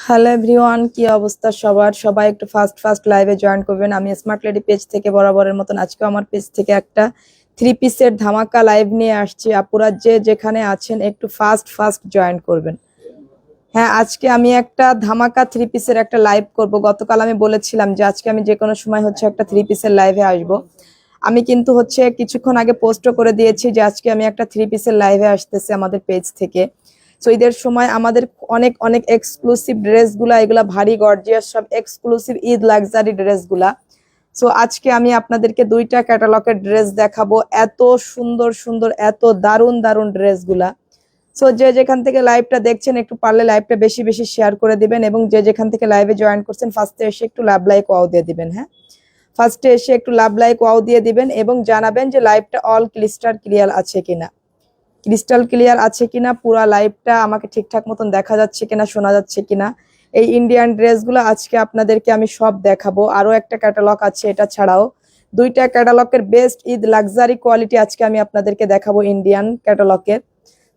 Hello everyone, কি অবস্থা সবার? সবাই একটু ফার্স্ট লাইভে জয়েন করবেন। আমি স্মার্ট লেডি পেজ থেকে বরাবরের মতন আজকেও আমার পেজ থেকে একটা 3 পিসের ধামাকা লাইভ নিয়ে আসছি। আপুরা যে যেখানে আছেন একটু ফার্স্ট জয়েন করবেন। হ্যাঁ, আজকে আমি একটা ধামাকা 3 পিসের একটা লাইভ করব। গতকাল আমি বলেছিলাম যে আজকে আমি যে কোনো সময় হচ্ছে একটা 3 পিসের লাইভে আসব। আমি কিন্তু হচ্ছে কিছুক্ষণ আগে পোস্টও করে দিয়েছি যে আজকে আমি একটা 3 পিসের লাইভে আসতেছি আমাদের পেজ থেকে। সো ঈদের সময় আমাদের অনেক অনেক এক্সক্লুসিভ ড্রেসগুলা, এগুলা ভারী গর্জিয়াস সব এক্সক্লুসিভ ঈদ লাক্সারি ড্রেসগুলা। সো আজকে আমি আপনাদেরকে 2টা ক্যাটালগের ড্রেস দেখাবো। এত সুন্দর সুন্দর, এত দারুণ দারুণ ড্রেসগুলা। সো যে যেখান থেকে লাইভটা দেখছেন একটু পারলে লাইভটা বেশি বেশি শেয়ার করে দিবেন, এবং যে যেখান থেকে লাইভে জয়েন করছেন ফার্স্টে এসে একটু লাভ লাইক ওয়াও দিয়ে দিবেন। হ্যাঁ, ফার্স্টে এসে একটু লাভ লাইক ওয়াও দিয়ে দিবেন এবং জানাবেন যে লাইভটা অল ক্লিস্টার ক্লিয়ার আছে কিনা, ক্রিস্টাল ক্লিয়ার আছে কিনা, পুরা লাইভটা আমাকে ঠিকঠাক মতন দেখা যাচ্ছে কিনা, শোনা যাচ্ছে কিনা। এই ইন্ডিয়ান ড্রেসগুলো আজকে আপনাদেরকে আমি সব দেখাবো। আরো একটা ক্যাটালগ আছে, এটা ছাড়াও 2টা ক্যাটালগের বেস্ট ঈদ লাক্সারি কোয়ালিটি আজকে আমি আপনাদেরকে দেখাবো ইন্ডিয়ান ক্যাটালগের।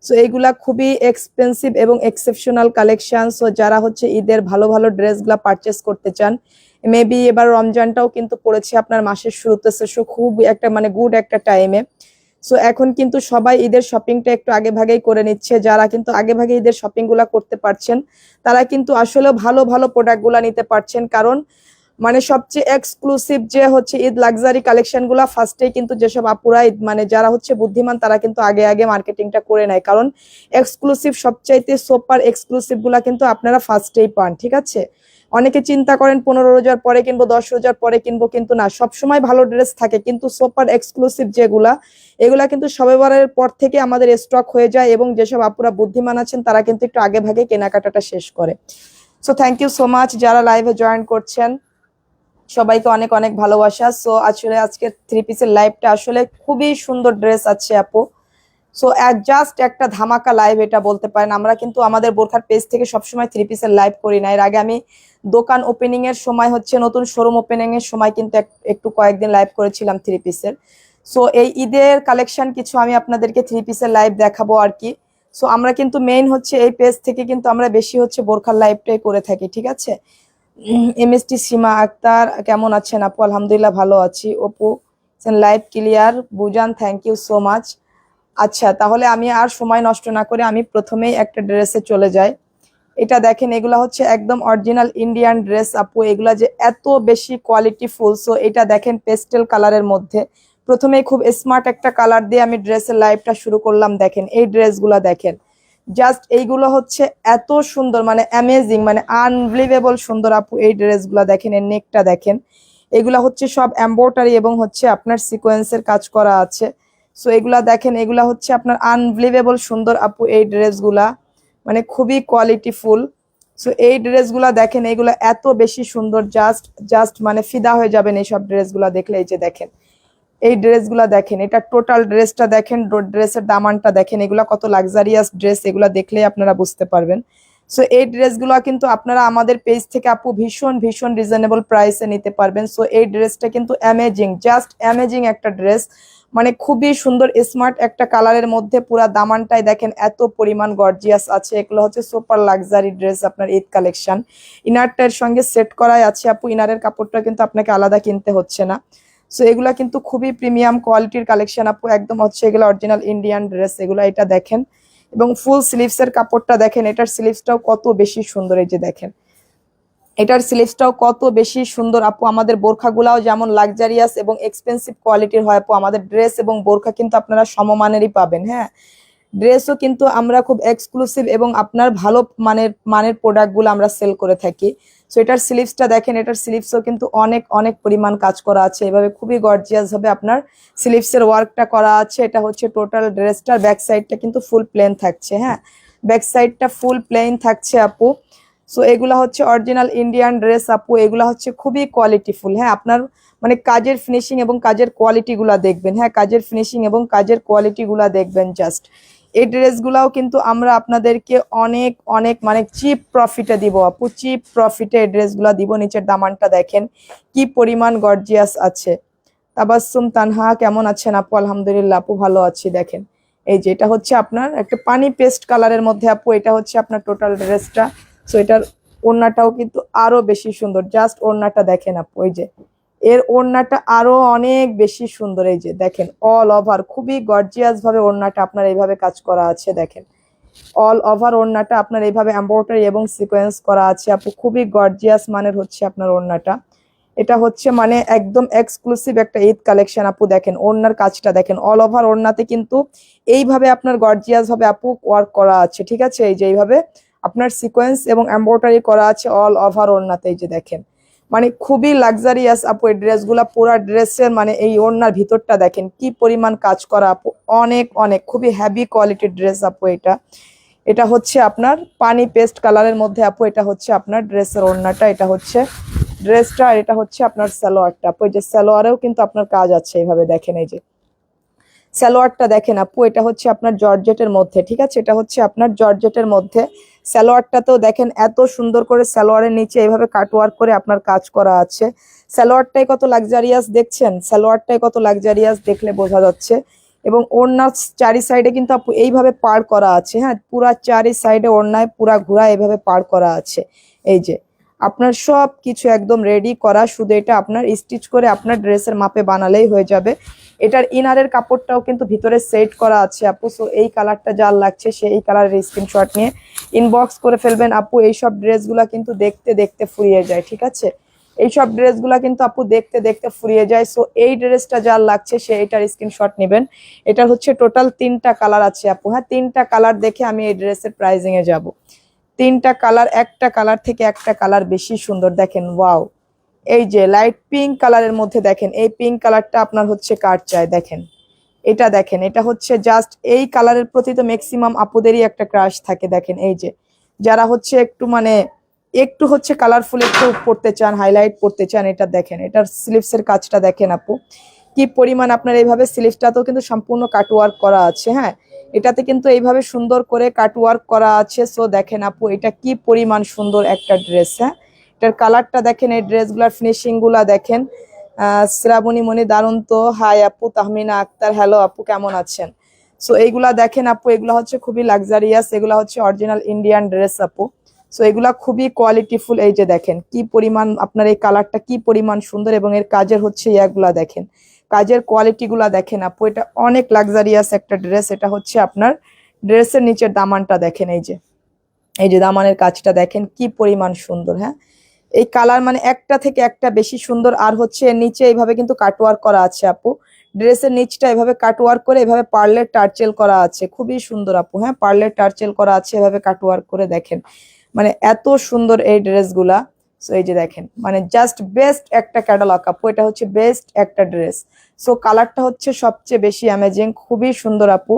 সো এইগুলা খুবই এক্সপেন্সিভ এবং এক্সেপশনাল কালেকশন। সো যারা হচ্ছে ঈদের ভালো ভালো ড্রেসগুলা পারচেস করতে চান, মেবি এবার রমজানটাও কিন্তু পড়েছে আপনার মাসের শুরুতে, সো খুব একটা মানে গুড একটা টাইমে। সো এখন কিন্তু সবাই ঈদের শপিংটা একটু আগে ভাগেই করে নিচ্ছে। যারা কিন্তু আগে ভাগে ঈদের শপিং গুলা করতে পারছেন তারা কিন্তু আসলে ভালো ভালো প্রোডাক্ট গুলা নিতে পারছেন, কারণ মানে সবচেয়ে এক্সক্লুসিভ যে হচ্ছে ঈদ লাক্সারি কালেকশন গুলা ফার্স্টেই কিন্তু যেসব আপুরা মানে যারা হচ্ছে বুদ্ধিমান তারা কিন্তু আগে আগে মার্কেটিংটা করে নেয়, কারণ এক্সক্লুসিভ সবচাইতে সুপার এক্সক্লুসিভ গুলা কিন্তু আপনারা ফার্স্টেই পান। ঠিক আছে, অনেকে চিন্তা করেন 15 রোজার পরে কিনবো, 10 রোজার পরে কিনবো, কিন্তু না, সবসময় ভালো ড্রেস থাকে, কিন্তু সুপার এক্সক্লুসিভ যেগুলা এগুলা কিন্তু সবেবরের পর থেকে আমাদের স্টক হয়ে যায়, এবং যেসব আপুরা বুদ্ধিমান আছেন তারা কিন্তু একটু আগে ভাগে কেনাকাটাটা শেষ করে। So thank you so much যারা লাইভে জয়েন করছেন, সবাইকে অনেক অনেক ভালোবাসা। সো আসলে আজকে 3 পিসের লাইভটা আসলে খুবই সুন্দর ড্রেস আছে আপু। সো জাস্ট একটা ধামাকা লাইভ এটা বলতে পারেন। আমরা কিন্তু আমাদের বোরখার পেজ থেকে সবসময় 3 পিসের লাইভ করি না। এর আগে আমি দোকান ওপেনিং এর সময় হচ্ছে নতুন শোরুম ওপেনিং এর সময় কিন্তু একটু কয়েকদিন লাইভ করেছিলাম 3 পিসের। সো এই ঈদের কালেকশন কিছু আমি আপনাদেরকে 3 পিসের লাইভ দেখাবো আর কি। সো আমরা কিন্তু মেইন হচ্ছে এই পেজ থেকে কিন্তু আমরা বেশি হচ্ছে বোরখার লাইভটাই করে থাকি। ঠিক আছে, এমএসটি সীমা আক্তার কেমন আছেন আপু? আলহামদুলিল্লাহ ভালো আছি। অপু লাইভ ক্লিয়ার, বুজান থ্যাংক ইউ সো মাচ। আচ্ছা, তাহলে আমি আর সময় নষ্ট না করে আমি প্রথমেই একটা ড্রেসে চলে যাই। এটা দেখেন, এগুলা হচ্ছে একদম অরিজিনাল ইন্ডিয়ান ড্রেস আপু। এগুলা যে এত বেশি কোয়ালিটি ফুল। সো এটা দেখেন পেস্টেল কালারের মধ্যে, প্রথমেই খুব স্মার্ট একটা কালার দিয়ে আমি ড্রেসের লাইভটা শুরু করলাম। দেখেন এই ড্রেসগুলা দেখেন, জাস্ট এইগুলো হচ্ছে এত সুন্দর, মানে অ্যামেজিং, মানে আনবিলিভেবল সুন্দর আপু। এই ড্রেসগুলা দেখেন, এর নেকটা দেখেন, এগুলা হচ্ছে সব এমব্রয়ডারি এবং হচ্ছে আপনার সিকোয়েন্সের কাজ করা আছে। সো এগুলা দেখেন, এগুলা হচ্ছে আপনার আনবিলিভেবল সুন্দর আপু। এই ড্রেসগুলা মানে খুবই কোয়ালিটিফুল। সো এই ড্রেসগুলা দেখেন, এগুলা এত বেশি সুন্দর, জাস্ট জাস্ট মানে ফিদা হয়ে যাবেন এইসব ড্রেসগুলা দেখলে। এই যে দেখেন এই ড্রেসগুলা দেখেন, এটা টোটাল ড্রেসটা দেখেন, ড্রেসের দামানটা দেখেন, এগুলা কত লাক্সারিয়াস ড্রেস, এগুলা দেখলেই আপনারা বুঝতে পারবেন। সো এই ড্রেসগুলো কিন্তু আপনারা আমাদের পেজ থেকে আপু ভীষণ ভীষণ রিজনেবল প্রাইসে নিতে পারবেন। সো এই ড্রেসটা কিন্তু অ্যামেজিং, জাস্ট অ্যামেজিং একটা ড্রেস, মানে খুবই সুন্দর স্মার্ট একটা কালারের মধ্যে পুরা দামানটাই দেখেন এত পরিমাণ গর্জিয়াস আছে। এগুলো হচ্ছে সুপার লাক্সারি ড্রেস, আপনার ঈদ কালেকশন। ইনারটার সঙ্গে সেট করাই আছে আপু, ইনারের কাপড়টা কিন্তু আপনাকে আলাদা কিনতে হচ্ছে না। সো এগুলা কিন্তু খুবই প্রিমিয়াম কোয়ালিটির কালেকশন আপু, একদম হচ্ছে এগুলো অরিজিনাল ইন্ডিয়ান ড্রেস এগুলো। এটা দেখেন, এবং ফুল স্লিভস এর কাপড়টা দেখেন, এটার স্লিভসটাও কত বেশি সুন্দর। এই যে দেখেন এটার স্লিভসটাও কত বেশি সুন্দর আপু। আমাদের বোরখাগুলাও যেমন লাক্সারিয়াস এবং এক্সপেন্সিভ কোয়ালিটির হয় আপু, আমাদের ড্রেস এবং বোরখা কিন্তু আপনারা সমমানেরই পাবেন। হ্যাঁ, ড্রেসও কিন্তু আমরা খুব এক্সক্লুসিভ এবং আপনার ভালো মানের মানের প্রোডাক্টগুলো আমরা সেল করে থাকি। সো এটার স্লিভসটা দেখেন, এটার স্লিভসও কিন্তু অনেক অনেক পরিমাণ কাজ করা আছে, এভাবে খুবই গর্জিয়াস ভাবে আপনার স্লিভসের ওয়ার্কটা করা আছে। এটা হচ্ছে টোটাল ড্রেসটার ব্যাক সাইডটা কিন্তু ফুল প্লেন থাকছে। হ্যাঁ, ব্যাক সাইডটা ফুল প্লেন থাকছে আপু। সো এগুলা হচ্ছে অরিজিনাল ইন্ডিয়ান ড্রেস আপু, এগুলা হচ্ছে খুবই কোয়ালিটিফুল। হ্যাঁ, আপনার মানে কাজের ফিনিশিং এবং কাজের কোয়ালিটি গুলা দেখবেন। হ্যাঁ, কাজের ফিনিশিং এবং কাজের কোয়ালিটি গুলা দেখবেন জাস্ট। এই ড্রেসগুলাও কিন্তু আমরা আপনাদেরকে অনেক অনেক মানে চিপ প্রফিটে দিব আপু, চিপ প্রফিটে এই ড্রেসগুলা দিব। নিচের দামানটা দেখেন কি পরিমাণ গর্জিয়াস আছে। তাবাসসুম তানহা কেমন আছেন আপু? আলহামদুলিল্লাহ আপু ভালো আছি। দেখেন এই যে এটা হচ্ছে আপনার একটা পানি পেস্ট কালারের মধ্যে আপু, এটা হচ্ছে আপনার টোটাল ড্রেসটা। সো এটার ওড়নাটাও কিন্তু আরো বেশি সুন্দর, জাস্ট ওড়নাটা দেখেন আপু, এই যে এর ওড়নাটা আরো অনেক বেশি সুন্দর। এই যে দেখেন অল ওভার খুবই গর্জিয়াস ভাবে ওড়নাটা আপনার এইভাবে কাজ করা আছে, দেখেন অল ওভার ওড়নাটা আপনার এইভাবে এমব্রয়ডারি এবং সিকোয়েন্স করা আছে আপু, খুবই গর্জিয়াস মানের হচ্ছে আপনার ওড়নাটা। এটা হচ্ছে মানে একদম এক্সক্লুসিভ একটা ঈদ কালেকশন আপু, দেখেন ওড়নার কাজটা দেখেন, অল ওভার ওড়নাতে কিন্তু এইভাবে আপনার গর্জিয়াস ভাবে আপু ওয়ার্ক করা আছে, ঠিক আছে। এই যে এইভাবে আপনার সিকোয়েন্স এবং এমব্রয়ডারি করা আছে অল ওভার ওড়নাতে, এই যে দেখেন মানে খুবই লাক্সারিয়াস আপু এই ড্রেসগুলা। পুরা ড্রেসের মানে এই ওড়নার ভিতরটা দেখেন কি পরিমাণ কাজ করা আপু, অনেক অনেক খুবই হেভি কোয়ালিটির ড্রেস আপু এটা। এটা হচ্ছে আপনার পানি পেস্ট কালারের মধ্যে আপু, এটা হচ্ছে আপনার ড্রেসের ওড়নাটা, এটা হচ্ছে ড্রেসটা, আর এটা হচ্ছে আপনার সালোয়ারটা আপু। এই যে সালোয়ারেও কিন্তু আপনার কাজ আছে এইভাবে দেখেন, এই যে সালোয়ারটা দেখেন আপু, এটা হচ্ছে আপনার জর্জেটের মধ্যে, ঠিক আছে, এটা হচ্ছে আপনার জর্জেটের মধ্যে। সালোয়ারটাতেও দেখেন এত সুন্দর করে সালোয়ারের নিচে এইভাবে কাটওয়ার্ক করে আপনার কাজ করা আছে। সালোয়ারটাই কত লাক্সারিয়াস দেখছেন, সালোয়ারটাই কত লাক্সারিয়াস দেখলে বোঝা যাচ্ছে। এবং ওড়নার চারি সাইডে কিন্তু আপু এইভাবে পার করা আছে, হ্যাঁ পুরা চারি সাইডে ওড়নায় পুরা ঘোরা এইভাবে পার করা আছে। এই যে আপনার সব কিছু একদম রেডি করা, শুধু এটা আপনার স্টিচ করে আপনার ড্রেসের মাপে বানালেই হয়ে যাবে। এটার ইনারের কাপড়টাও কিন্তু ভিতরে সেট করা আছে আপু। সো এই কালারটা যার লাগছে সে এই কালারের স্ক্রিনশট নিয়ে ইনবক্স করে ফেলবেন আপু। এইসব ড্রেসগুলা কিন্তু দেখতে দেখতে ফুরিয়ে যায়, ঠিক আছে, এইসব ড্রেসগুলা কিন্তু আপু দেখতে দেখতে ফুরিয়ে যায়। সো এই ড্রেসটা যার লাগছে সে এটার স্ক্রিনশট নেবেন। এটার হচ্ছে টোটাল 3টা কালার আছে আপু, হ্যাঁ 3টা কালার দেখে আমি এই ড্রেসের প্রাইজিং এ যাব। 3টা কালার, একটা কালার থেকে একটা কালার বেশি সুন্দর, দেখেন ওয়াও। এই যে লাইট পিঙ্ক কালারের মধ্যে দেখেন, এই পিঙ্ক কালারটা আপনার হচ্ছে কার চাই, দেখেন এটা দেখেন, এটা হচ্ছে জাস্ট এই কালারের প্রতি তো ম্যাক্সিমাম আপুদেরই একটা ক্রাশ থাকে। দেখেন এই যে যারা হচ্ছে একটু মানে একটু হচ্ছে কালারফুল একটু পড়তে চান, হাইলাইট পড়তে চান, এটা দেখেন, এটার স্লিভসের কাজটা দেখেন আপু কি পরিমাণ আপনার এইভাবে স্লিভসটাতেও কিন্তু সম্পূর্ণ কাটওয়ার্ক করা আছে, হ্যাঁ এটাতে কিন্তু এইভাবে সুন্দর করে কাটওয়ার্ক করা আছে। সো দেখেন আপু এটা কি পরিমাণ সুন্দর একটা ড্রেস, হ্যাঁ এটার কালারটা দেখেন, এই ড্রেসগুলোর ফিনিশিং গুলা দেখেন। শ্রাবণী মনি দারুন তো, হাই আপু। তাহমিনা আক্তার, হ্যালো আপু কেমন আছেন। সো এইগুলা দেখেন আপু, এগুলা হচ্ছে খুবই লাক্সারিয়াস, এগুলা হচ্ছে অরিজিনাল ইন্ডিয়ান ড্রেস আপু। সো এগুলা খুবই কোয়ালিটিফুল। এই যে দেখেন কি পরিমাণ আপনার এই কালারটা কি পরিমাণ সুন্দর, এবং এর কাজের হচ্ছে ইয়াগুলা দেখেন, কাজের কোয়ালিটি গুলা দেখেন আপু, এটা অনেক লাক্সারিয়াস একটা ড্রেস। এটা হচ্ছে আপনার ড্রেসের নিচের দামানটা দেখেন, এই যে এই যে দামানের কাজটা দেখেন কি পরিমাণ সুন্দর, হ্যাঁ এই কালার মানে একটা থেকে একটা বেশি সুন্দর। আর হচ্ছে এর নিচে এইভাবে কিন্তু কাটওয়ার্ক করা আছে আপু, ড্রেসের নিচটা এভাবে কাটওয়ার্ক করে এভাবে পার্লের টার্চেল করা আছে, খুবই সুন্দর আপু, হ্যাঁ পার্লের টার্চেল করা আছে এভাবে কাটওয়ার্ক করে, দেখেন মানে এত সুন্দর এই ড্রেসগুলা। সো এই যে দেখেন মানে জাস্ট বেস্ট একটা ক্যাটালগ আপু, এটা হচ্ছে বেস্ট একটা ড্রেস। সো কালারটা হচ্ছে সবচেয়ে বেশি অ্যামেজিং, খুবই সুন্দর আপু।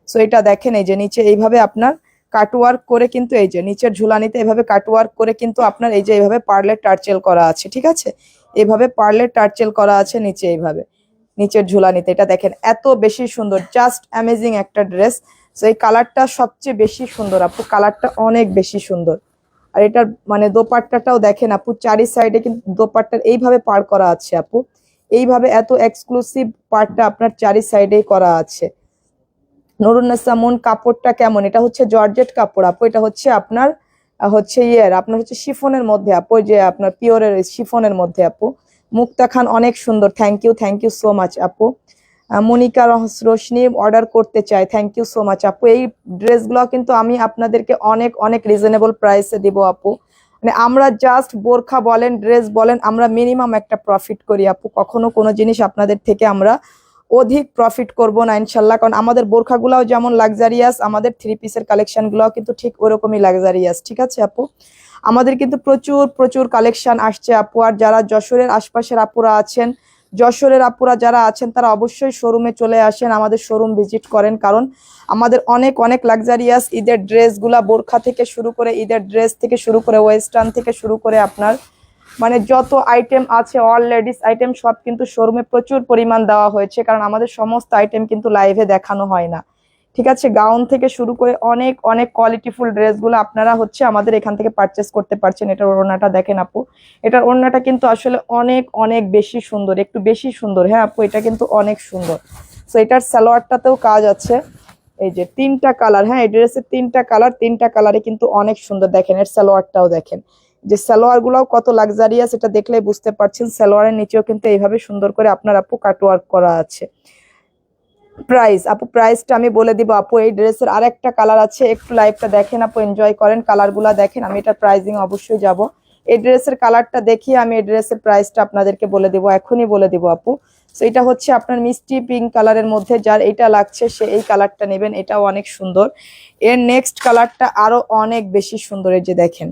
সো এটা দেখেন এই যে নিচে এইভাবে আপনার কাটওয়ার্ক করে কিন্তু এই যে নিচের ঝুলানিতে এভাবে কাটওয়ার্ক করে কিন্তু আপনার এই যে এইভাবে পার্লের টার্চেল করা আছে, ঠিক আছে, এইভাবে পার্লের টার্চেল করা আছে নিচে এইভাবে নিচের ঝুলানিতে। এটা দেখেন এত বেশি সুন্দর, জাস্ট অ্যামেজিং একটা ড্রেস। তো এই কালারটা সবচেয়ে বেশি সুন্দর আপু, কালারটা অনেক বেশি সুন্দর। আর এটার মানে দোপাট্টাটাও দেখেন আপু, চারি সাইডে কিন্তু দোপাট্টার এইভাবে পার করা আছে আপু, এইভাবে এত এক্সক্লুসিভ পার্টটা আপনার চারি সাইডেই করা আছে। নুরুন্নেসা মুন, কাপড়টা কেমন, এটা হচ্ছে জর্জেট কাপড় আপু, এটা হচ্ছে আপনার হচ্ছে আপনার হচ্ছে শিফনের মধ্যে আপু, ওই যে আপনার পিওরের শিফনের মধ্যে আপু। মুক্তা খান, অনেক সুন্দর, থ্যাংক ইউ সো মাচ আপু। মনিকা রোশনি, অর্ডার করতে চাই, থ্যাংক ইউ সো মাচ আপু। এই ড্রেসগুলো কিন্তু আমি আপনাদেরকে অনেক অনেক রিজনেবল প্রাইসে দিব আপু। মানে আমরা জাস্ট বোরখা বলেন ড্রেস বলেন আমরা মিনিমাম একটা প্রফিট করি আপু, কখনো কোনো জিনিস আপনাদের থেকে আমরা অধিক প্রফিট করব না ইনশাল্লাহ। কারণ আমাদের বোরখাগুলাও যেমন লাক্সারিয়াস, আমাদের 3 পিসের কালেকশন গুলাও কিন্তু ঠিক ওরকমই লাক্সারিয়াস, ঠিক আছে আপু। আমাদের কিন্তু প্রচুর প্রচুর কালেকশন আসছে আপু। আর যারা যশোরের আশপাশের আপুরা আছেন, যশোরের আপুরা যারা আছেন তারা অবশ্যই শোরুমে চলে আসেন, আমাদের শোরুম ভিজিট করেন। কারণ আমাদের অনেক অনেক লাক্সারিয়াস ঈদের ড্রেসগুলা, বোরখা থেকে শুরু করে ঈদের ড্রেস থেকে শুরু করে ওয়েস্টার্ন থেকে শুরু করে আপনার মানে যত আইটেম আছে অল লেডিস আইটেম সব কিন্তু শোরুমে প্রচুর পরিমাণ দেওয়া হয়েছে। কারণ আমাদের সমস্ত আইটেম কিন্তু লাইভে দেখানো হয় না, ঠিক আছে। গাউন থেকে শুরু করে অনেক অনেক কোয়ালিটিফুল ড্রেসগুলো আপনারা হচ্ছে আমাদের এখান থেকে পারচেস করতে পারছেন। এটার ওড়নাটা দেখেন আপু, এটার ওড়নাটা কিন্তু আসলে অনেক অনেক বেশি সুন্দর, একটু বেশি সুন্দর, হ্যাঁ আপু এটা কিন্তু অনেক সুন্দর। সো এটার সালোয়ারটাতেও কাজ আছে, এই যে 3টা কালার, হ্যাঁ এই ড্রেসের 3টা কালার, 3টা কালারে কিন্তু অনেক সুন্দর। দেখেন এর সালোয়ারটাও দেখেন, যে সালোয়ার গুলাও কত লাক্সারিয়াস, এটা দেখলেই বুঝতে পারছেন। সালোয়ারের নিচেও কিন্তু এইভাবে সুন্দর করে আপনার আপু কাটওয়ার্ক করা আছে। প্রাইস আপু, প্রাইসটা আমি বলে দিব আপু। এই ড্রেসের আরেকটা কালার আছে, একটু লাইভটা দেখেন আপু, এনজয় করেন, কালারগুলা দেখেন। আমি এটা প্রাইজিং অবশ্যই যাব, এই ড্রেসের কালারটা দেখিয়ে আমি এই ড্রেসের প্রাইসটা আপনাদেরকে বলে দিব, এখনই বলে দিব আপু। তো এটা হচ্ছে আপনার মিষ্টি পিঙ্ক কালারের মধ্যে, যার এটা লাগছে সে এই কালারটা নেবেন, এটাও অনেক সুন্দর। এর নেক্সট কালারটা আরো অনেক বেশি সুন্দর, এই যে দেখেন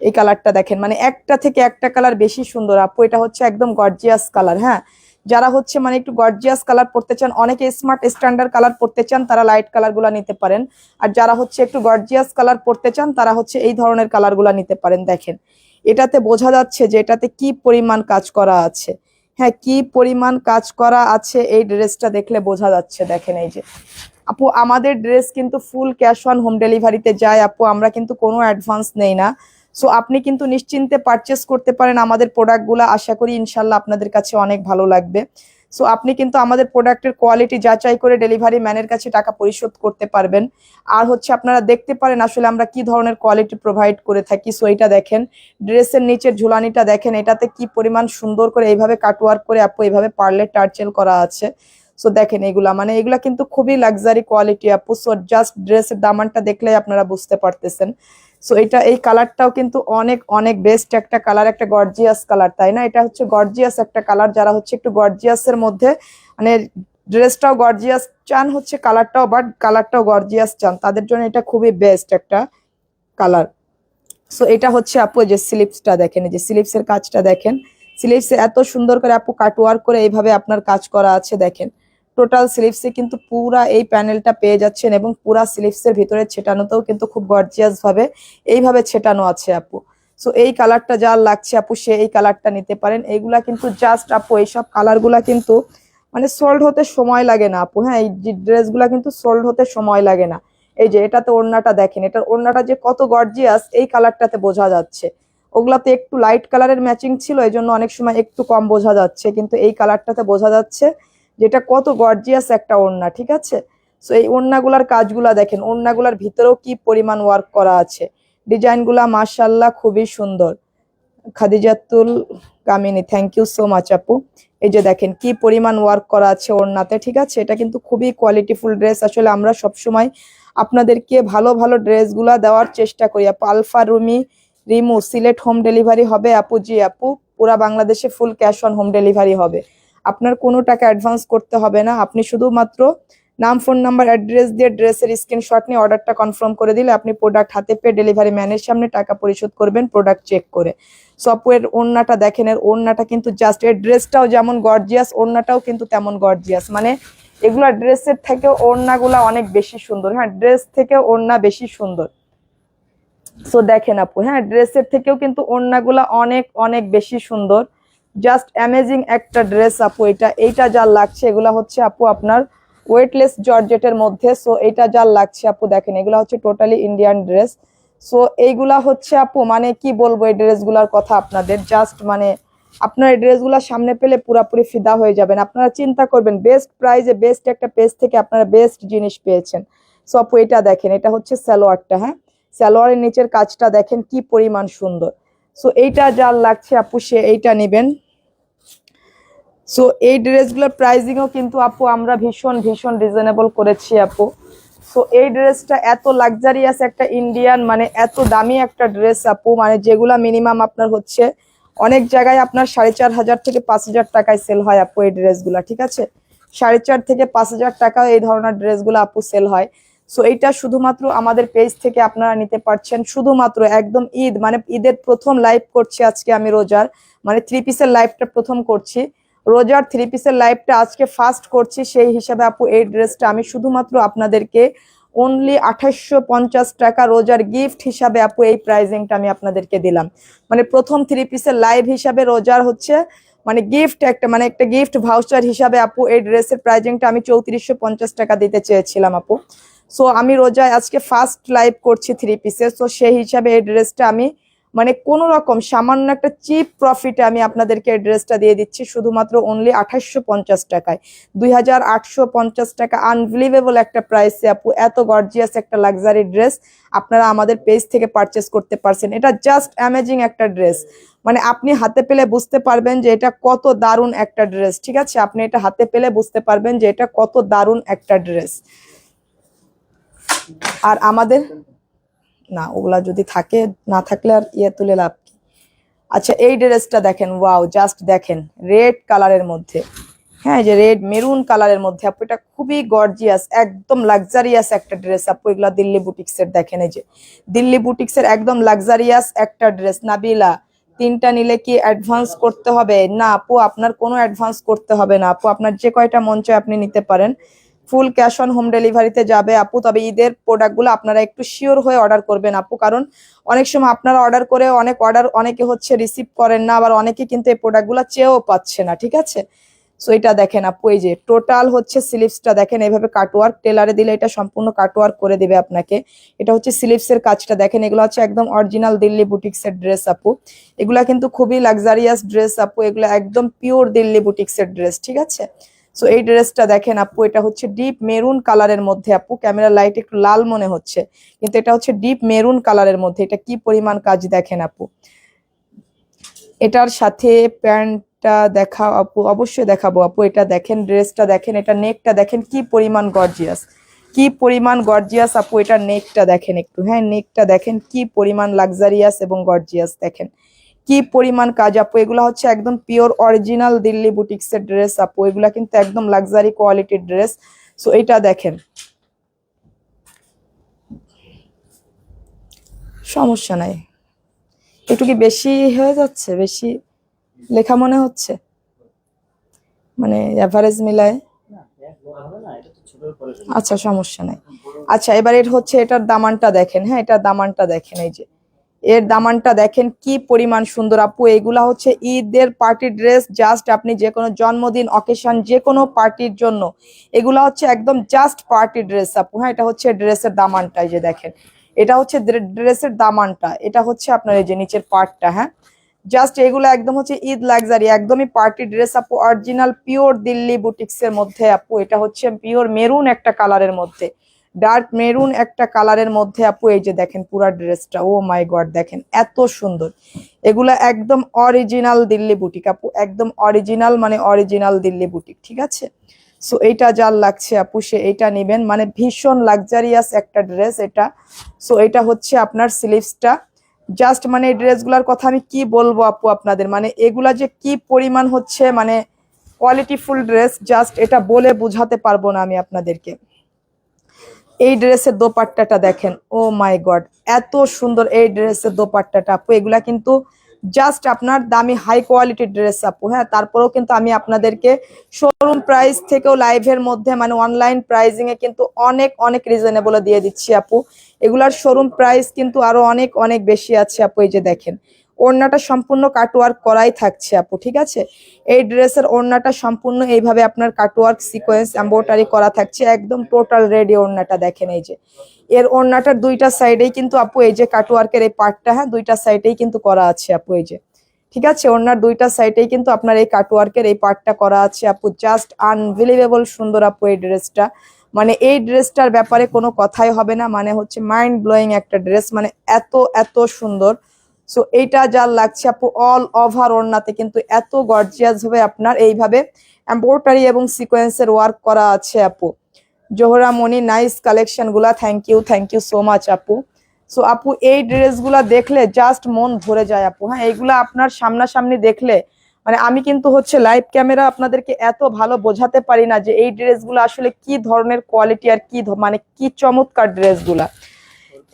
এই কালারটা দেখেন, মানে একটা থেকে একটা কালার বেশি সুন্দর আপু। এটা হচ্ছে একদম গর্জিয়াস কালার, হ্যাঁ যারা হচ্ছে মানে একটু গর্জিয়াস কালার পড়তে চান, অনেকে স্মার্ট স্ট্যান্ডার্ড কালার পড়তে চান, তারা লাইট কালার গুলা নিতে পারেন। আর যারা হচ্ছে একটু গর্জিয়াস কালার পড়তে চান, তারা হচ্ছে এই ধরনের কালার গুলা নিতে পারেন। দেখেন এটাতে বোঝা যাচ্ছে যে এটাতে কি পরিমাণ কাজ করা আছে, হ্যাঁ কি পরিমাণ কাজ করা আছে এই ড্রেসটা দেখলে বোঝা যাচ্ছে। দেখেন এই যে আপু, আমাদের ড্রেস কিন্তু ফুল ক্যাশ অন হোম ডেলিভারিতে যায় আপু, আমরা কিন্তু কোনো অ্যাডভান্স নেই না। সো আপনি কিন্তু নিশ্চিন্তে পারচেস করতে পারেন আমাদের প্রোডাক্টগুলো, আশা করি ইনশাল্লাহ আপনাদের কাছে অনেক ভালো লাগবে। সো আপনি কিন্তু আমাদের প্রোডাক্টের কোয়ালিটি যাচাই করে ডেলিভারি ম্যানের কাছে টাকা পরিশোধ করতে পারবেন। আর হচ্ছে আপনারা দেখতে পারেন আসলে আমরা কি ধরনের কোয়ালিটি প্রোভাইড করে থাকি। সো এটা দেখেন, ড্রেসের নিচের ঝুলানিটা দেখেন, এটাতে কি পরিমাণ সুন্দর করে এইভাবে কাটওয়ার্ক করে আপু এইভাবে পার্লের টার্চেল করা আছে। সো দেখেন এগুলা মানে এগুলা কিন্তু খুবই লাক্সারি কোয়ালিটি আপু। সো জাস্ট ড্রেসের দামানটা দেখলে আপনারা বুঝতে পারতেছেন। সো এটা এই কালারটাও কিন্তু অনেক অনেক বেস্ট একটা কালার, একটা গর্জিয়াস কালার, তাই না? এটা হচ্ছে গর্জিয়াস একটা কালার, যারা হচ্ছে একটু গর্জিয়াসের মধ্যে মানে ড্রেসটাও গর্জিয়াস চান, হচ্ছে কালারটাও বাট কালারটাও গর্জিয়াস চান, তাদের জন্য এটা খুবই বেস্ট একটা কালার। সো এটা হচ্ছে আপু যে স্লিপসটা দেখেন, এই যে স্লিপসের কাজটা দেখেন, স্লিপসে এত সুন্দর করে আপু কাটওয়ার্ক করে এইভাবে আপনার কাজ করা আছে। দেখেন টোটাল স্লিপসে কিন্তু পুরা এই প্যানেলটা পেয়ে যাচ্ছেন, এবং পুরা স্লিপসের ভিতরে ছেটানোতেও কিন্তু খুব গর্জিয়াস ভাবে এইভাবে ছেটানো আছে আপু। সো এই কালারটা যার লাগছে আপু সে এই কালারটা নিতে পারেন। এইগুলা কিন্তু জাস্ট আপু এইসব কালারগুলা কিন্তু মানে সোল্ড হতে সময় লাগে না আপু, হ্যাঁ এই ড্রেসগুলা কিন্তু সোল্ড হতে সময় লাগে না। এই যে এটাতে ওড়নাটা দেখেন, এটার ওড়নাটা যে কত গর্জিয়াস এই কালারটাতে বোঝা যাচ্ছে। ওগুলাতে একটু লাইট কালারের ম্যাচিং ছিল, এই জন্য অনেক সময় একটু কম বোঝা যাচ্ছে, কিন্তু এই কালারটাতে বোঝা যাচ্ছে যেটা কত গর্জিয়াস একটা ওড়না, ঠিক আছে? সো এই ওড়নাগুলার কাজগুলা দেখেন, ওড়নাগুলার ভিতরেও কি পরিমাণ ওয়ার্ক করা আছে, ডিজাইনগুলা মাশাআল্লাহ খুবই সুন্দর। খাদিজাতুল কামিনী, থ্যাংক ইউ সো মাচ আপু। এই যে দেখেন কি পরিমাণ ওয়ার্ক করা আছে ওড়নাতে, ঠিক আছে? এটা কিন্তু খুবই কোয়ালিটিফুল ড্রেস। আসলে আমরা সবসময় আপনাদেরকে ভালো ভালো ড্রেসগুলা দেওয়ার চেষ্টা করি আপু। আলফা রুমি রিমু, সিলেট হোম ডেলিভারি হবে আপু? জি আপু, পুরা বাংলাদেশে full cash on home delivery হবে, আপনার কোনো টাকা অ্যাডভান্স করতে হবে না। আপনি শুধুমাত্র নাম, ফোন নাম্বার, অ্যাড্রেস দিয়ে ড্রেসের স্ক্রিনশট নিয়ে অর্ডারটা কনফার্ম করে দিলে আপনি প্রোডাক্ট হাতে পেয়ে ডেলিভারি ম্যানের সামনে টাকা পরিশোধ করবেন প্রোডাক্ট চেক করে। সফটওয়্যার ওড়নাটা দেখেন, এর ওড়নাটা কিন্তু জাস্ট, এর ড্রেসটাও যেমন গর্জিয়াস ওড়নাটাও কিন্তু তেমন গর্জিয়াস, মানে এগুলা ড্রেসের থেকে ওড়নাগুলা অনেক বেশি সুন্দর, হ্যাঁ ড্রেস থেকে ওড়না বেশি সুন্দর। সো দেখেন আপু, হ্যাঁ ড্রেসের থেকেও কিন্তু ওড়নাগুলা অনেক অনেক বেশি সুন্দর, জাস্ট অ্যামেজিং একটা ড্রেস আপু। এইটা যা লাগছে এগুলা হচ্ছে আপু আপনার ওয়েটলেস জর্জেটের মধ্যে। সো এইটা যা লাগছে আপু দেখেন, এগুলা হচ্ছে টোটালি ইন্ডিয়ান ড্রেস। সো এইগুলা হচ্ছে আপু মানে কি বলবো এই ড্রেসগুলার কথা আপনাদের, জাস্ট মানে আপনার এই ড্রেসগুলা সামনে পেলে পুরাপুরি ফিদা হয়ে যাবেন। আপনারা চিন্তা করবেন বেস্ট প্রাইজে বেস্ট একটা পেজ থেকে আপনারা বেস্ট জিনিস পেয়েছেন। সো আপু এটা দেখেন, এটা হচ্ছে সালোয়ারটা, হ্যাঁ সালোয়ারের নিচের কাজটা দেখেন কি পরিমাণ সুন্দর। সো এইটা যার লাগছে আপু সে এইটা নেবেন। সো এই ড্রেসগুলোর প্রাইসিংও কিন্তু আপু আমরা ভীষণ ভীষণ রিজনেবল করেছি আপু। সো এই ড্রেসটা এত লাক্সারিয়াস একটা ইন্ডিয়ান মানে এত দামি একটা ড্রেস আপু, মানে যেগুলা মিনিমাম আপনার হচ্ছে অনেক জায়গায় আপনার 4,500 থেকে 5,000 টাকায় সেল হয় আপু এই ড্রেসগুলা, ঠিক আছে? 4,500 থেকে 5,000 টাকা এই ধরনের ড্রেসগুলো আপু সেল হয়। সো এইটা শুধুমাত্র আমাদের পেজ থেকে আপনারা নিতে পারছেন, শুধুমাত্র একদম ঈদ মানে ঈদের প্রথম লাইভ করছি আজকে আমি, রোজার মানে 3 পিসের লাইভটা প্রথম করছি, রোজার 3 পিসের লাইভটা আজকে ফার্স্ট করছি, সেই হিসাবে আপু এই ড্রেসটা আমি শুধুমাত্র আপনাদেরকে অনলি 2850 টাকা রোজার গিফট হিসাবে আপু এই প্রাইজিংটা আমি আপনাদেরকে দিলাম। মানে প্রথম 3 পিসের লাইভ হিসাবে রোজার হচ্ছে মানে গিফট একটা মানে একটা গিফট ভাউচার হিসাবে আপু এই ড্রেসের প্রাইজিংটা আমি 3450 টাকা দিতে চেয়েছিলাম আপু। সো আমি রোজায় আজকে ফার্স্ট লাইভ করছি 3 পিসের, সো সেই হিসাবে এই ড্রেসটা আমি মানে কোনো রকম সামান্য একটা চিপ প্রফিটে আমি আপনাদেরকে এই ড্রেসটা দিয়ে দিচ্ছি শুধুমাত্র অনলি 2850 টাকায়। 2850 টাকা আনবিলিভেবল একটা প্রাইসে আপু এত গর্জিয়াস একটা লাক্সারি ড্রেস আপনারা আমাদের পেজ থেকে পারচেস করতে পারছেন। এটা জাস্ট অ্যামেজিং একটা ড্রেস, মানে আপনি হাতে পেলে বুঝতে পারবেন যে এটা কত দারুণ একটা ড্রেস। ঠিক আছে, আপনি এটা হাতে পেলে বুঝতে পারবেন যে এটা কত দারুণ একটা ড্রেস। আর আমাদের না, ওগুলা যদি থাকে, না থাকলে আর তুলে লাভ কি। আচ্ছা, এই ড্রেসটা দেখেন, ওয়াও, জাস্ট দেখেন, রেড কালারের মধ্যে, হ্যাঁ, যে রেড মেরুন কালারের মধ্যে আপু, এটা খুবই গর্জিয়াস, একদম লাক্সারিয়াস একটা ড্রেস আপু। এগুলা দিল্লি বুটিক্সের, দেখেন এই যে দিল্লি বুটিক্সের একদম লাক্সারিয়াস একটা ড্রেস। নাবিলা, 3টা নিলে কি অ্যাডভান্স করতে হবে? না আপু, আপনার কোনো অ্যাডভান্স করতে হবে না আপু, আপনার যে কয়টা মন চায় আপনি নিতে পারেন। ফুল ক্যাশ অন হোম ডেলিভারিতে যাবে আপু। তবে ঈদের প্রোডাক্টগুলো আপনারা একটু শিওর হয়ে অর্ডার করবেন আপু, কারণ অনেক সময় আপনারা অর্ডার করে অনেকে হচ্ছে রিসিভ করেন না, আবার অনেকে কিন্তু এই প্রোডাক্টগুলো চেয়েও পাচ্ছে না। ঠিক আছে, সো এটা দেখেন আপু, এই যে টোটাল হচ্ছে স্লিভসটা দেখেন, এইভাবে কাটওয়ার্ক, টেলারে দিলে এটা সম্পূর্ণ কাটওয়ার্ক করে দিবে আপনাকে। এটা হচ্ছে স্লিভসের কাজটা দেখেন, এগুলো হচ্ছে একদম অরিজিনাল দিল্লি বুটিক্সের ড্রেস আপু। এগুলা কিন্তু খুবই লাক্সারিয়াস ড্রেস আপু, এগুলো একদম পিওর দিল্লি বুটিক্সের ড্রেস। ঠিক আছে, সো এই ড্রেসটা দেখেন আপু, এটা হচ্ছে ডিপ মেরুন কালারের মধ্যে আপু। ক্যামেরা লাইট একটু লাল মনে হচ্ছে, কিন্তু এটা হচ্ছে ডিপ মেরুন কালারের মধ্যে। এটা কি পরিমাণ কাজ দেখেন আপু। এটার সাথে প্যান্টটা দেখা আপু, অবশ্যই দেখাবো আপু। এটা দেখেন, ড্রেসটা দেখেন, এটা নেকটা দেখেন কি পরিমাণ গর্জিয়াস, কি পরিমাণ গর্জিয়াস আপু। এটা নেকটা দেখেন একটু, হ্যাঁ, নেকটা দেখেন কি পরিমাণ লাক্সারিয়াস এবং গর্জিয়াস, দেখেন কি পরিমাণ কাজ আপু। এগুলা হচ্ছে একদম পিওর অরিজিনাল দিল্লি বুটিক্সের ড্রেস আপু, এগুলা কিন্তু একদম লাক্সারি কোয়ালিটির ড্রেস। সো এটা দেখেন, সমস্যা নাই, একটু কি বেশি হয়ে যাচ্ছে, বেশি লেখা মনে হচ্ছে, মানে এভারেজ মিলায়। আচ্ছা, সমস্যা নাই। আচ্ছা, এবার এর হচ্ছে এটার দামানটা দেখেন, হ্যাঁ, এটার দামানটা দেখেন, এই যে এর দামানটা দেখেন কি পরিমাণ সুন্দর আপু। এগুলা হচ্ছে ঈদের পার্টি ড্রেস, জাস্ট আপনি যে কোনো জন্মদিন অকেশন যে কোনো পার্টির জন্য এগুলা হচ্ছে একদম জাস্ট পার্টি ড্রেস আপু। হ্যাঁ, এটা হচ্ছে ড্রেসের দামানটা, এই যে দেখেন, এটা হচ্ছে ড্রেসের দামানটা, এটা হচ্ছে আপনার এই যে নিচের পার্টটা। হ্যাঁ, জাস্ট এগুলো একদম হচ্ছে ঈদ লাক্সারি, একদমই পার্টি ড্রেস আপু, অরিজিনাল পিওর দিল্লি বুটিক্স এর মধ্যে আপু। এটা হচ্ছে পিওর মেরুন একটা কালারের মধ্যে, ডার্ক মেরুন একটা কালারের মধ্যে আপু। এই যে দেখেন পুরো ড্রেসটা, ও মাই গড, দেখেন এত সুন্দর। এগুলা একদম অরিজিনাল দিল্লি বুটিক আপু, একদম অরিজিনাল, মানে অরিজিনাল দিল্লি বুটিক। ঠিক আছে, সো এইটা যার লাগছে আপু সে এইটা নেবেন, মানে ভীষণ লাক্সারিয়াস একটা ড্রেস এটা। সো এটা হচ্ছে আপনার স্লিভসটা, জাস্ট মানে এই ড্রেসগুলোর কথা আমি কি বলবো আপু আপনাদের, মানে এগুলা যে কি পরিমাণ হচ্ছে মানে কোয়ালিটিফুল ড্রেস, জাস্ট এটা বলে বুঝাতে পারবো না আমি আপনাদেরকে। এই ড্রেসের দোপাট্টাটা দেখেন, ও মাই গড, এত সুন্দর এই ড্রেসের দোপাট্টাটা আপু। এগুলা কিন্তু জাস্ট আপনার দামি হাই কোয়ালিটির ড্রেস আপু। হ্যাঁ, তারপরেও কিন্তু আমি আপনাদেরকে শোরুম প্রাইস থেকেও লাইভের মধ্যে মানে অনলাইন প্রাইজিং এ কিন্তু অনেক অনেক রিজনেবল দিয়ে দিচ্ছি আপু। এগুলার শোরুম প্রাইস কিন্তু আরো অনেক অনেক বেশি আছে আপু। এই যে দেখেন, ওড়নাটা সম্পূর্ণ কাটওয়ার্ক করাই থাকছে আপু। ঠিক আছে, এই ড্রেসের ওড়নাটা সম্পূর্ণ এইভাবে আপনার কাটওয়ার্ক সিকোয়েন্স এমব্রয়ডারি করা থাকছে, একদম টোটাল রেডি ওড়নাটা দেখেন। এই যে এর ওড়নাটার দুইটা সাইডেই কিন্তু আপু এই যে কাটওয়ার্কের এই পার্টটা, হ্যাঁ, দুইটা সাইডেই কিন্তু করা আছে আপু। এই যে ঠিক আছে, ওড়নার দুইটা সাইডেই কিন্তু আপনার এই কাটওয়ার্কের এই পার্টটা করা আছে আপু। জাস্ট আনবিলিভেবল সুন্দর আপু এই ড্রেসটা, মানে এই ড্রেসটার ব্যাপারে কোনো কথাই হবে না, মানে হচ্ছে মাইন্ড ব্লোয়িং একটা ড্রেস, মানে এত এত সুন্দর। সো এইটা যার লাগছে আপু, অল ওভার ওড়নাতে কিন্তু এত গর্জিয়াস ভাবে আপনার এইভাবে এমব্রয়ডারি এবং সিকোয়েন্সের ওয়ার্ক করা আছে আপু। জোহরা মনি, নাইস কালেকশন গুলা, থ্যাংক ইউ সো মাচ আপু। সো আপু এই ড্রেসগুলা দেখলে জাস্ট মন ভরে যায় আপু। হ্যাঁ, এইগুলা আপনার সামনাসামনি দেখলে মানে আমি কিন্তু হচ্ছে লাইভ ক্যামেরা আপনাদেরকে এত ভালো বোঝাতে পারি না যে এই ড্রেসগুলো আসলে কি ধরনের কোয়ালিটি আর কি মানে কি চমৎকার ড্রেসগুলা।